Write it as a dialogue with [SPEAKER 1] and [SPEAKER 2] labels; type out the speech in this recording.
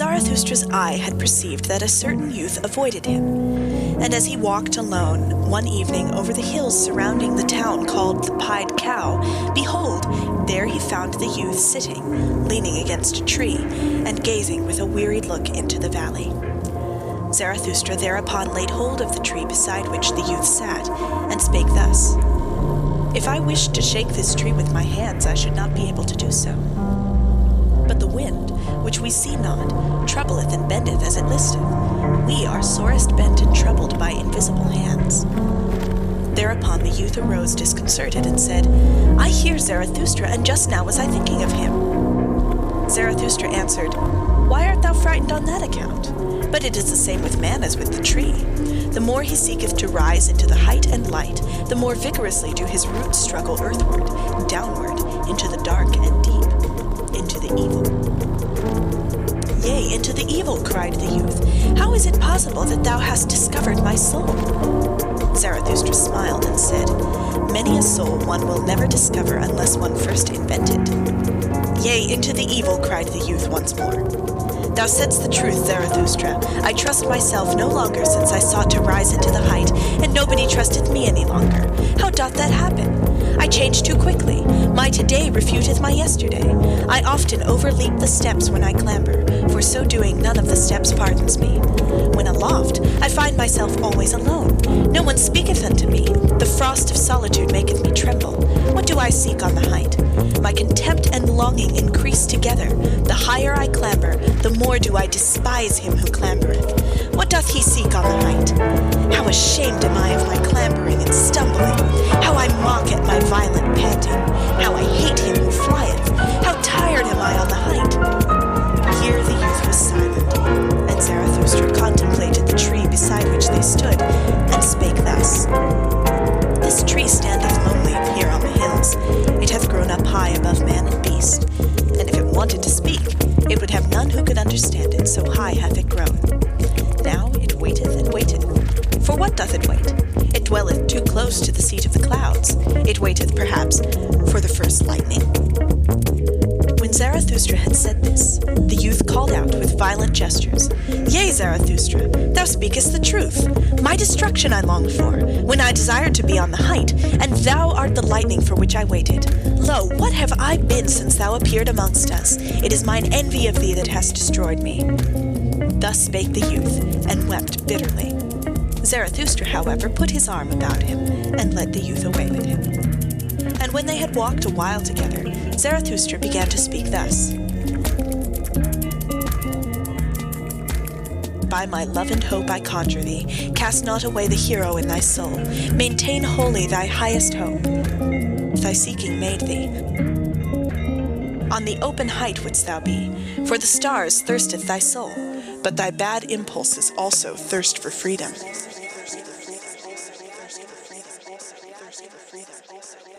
[SPEAKER 1] Zarathustra's eye had perceived that a certain youth avoided him, and as he walked alone one evening over the hills surrounding the town called the Pied Cow, behold, there he found the youth sitting, leaning against a tree, and gazing with a wearied look into the valley. Zarathustra thereupon laid hold of the tree beside which the youth sat, and spake thus, "If I wished to shake this tree with my hands, I should not be able to do so. But the wind, which we see not, troubleth and bendeth as it listeth. We are sorest bent and troubled by invisible hands." Thereupon the youth arose disconcerted and said, "I hear Zarathustra, and just now was I thinking of him." Zarathustra answered, "Why art thou frightened on that account? But it is the same with man as with the tree. The more he seeketh to rise into the height and light, the more vigorously do his roots struggle earthward, downward, into the dark and deep, into the evil." "Yea, into the evil," cried the youth. "How is it possible that thou hast discovered my soul?" Zarathustra smiled and said, "Many a soul one will never discover unless one first invent it." "Yea, into the evil," cried the youth once more. "Thou saidst the truth, Zarathustra. I trust myself no longer since I sought to rise into the height, and nobody trusteth me any longer. How doth that happen? I change too quickly. My today refuteth my yesterday. I often overleap the steps when I clamber, for so doing none of the steps pardons me. When aloft, I find myself always alone. No one speaketh unto me. The frost of solitude maketh me tremble. What do I seek on the height? My contempt and longing increase together. The higher I clamber, the more do I despise him who clambereth. What doth he seek on the height? How ashamed am I of my clambering and stumbling! How I mock at my violent panting! How I hate him who flieth! How tired am I on the height!" Here the youth was silent, and Zarathustra contemplated the tree beside which they stood, and spake thus, "This tree standeth lonely here on the hills. It hath grown up high above man and beast, and if it wanted to speak, it would have none who could understand it, so high hath it grown. Now it waiteth and waiteth. For what doth it wait? It dwelleth too close to the seat of the clouds. It waiteth, perhaps, for the first lightning." When Zarathustra had said this, the youth called out with violent gestures, "Yea, Zarathustra, thou speakest the truth. My destruction I longed for, when I desired to be on the height, and thou art the lightning for which I waited. Lo, what have I been since thou appeared amongst us? It is mine envy of thee that has destroyed me." Thus spake the youth, and wept bitterly. Zarathustra, however, put his arm about him, and led the youth away with him. And when they had walked a while together, Zarathustra began to speak thus, "By my love and hope I conjure thee, cast not away the hero in thy soul. Maintain wholly thy highest hope. Thy seeking made thee. On the open height wouldst thou be, for the stars thirsteth thy soul, but thy bad impulses also thirst for freedom.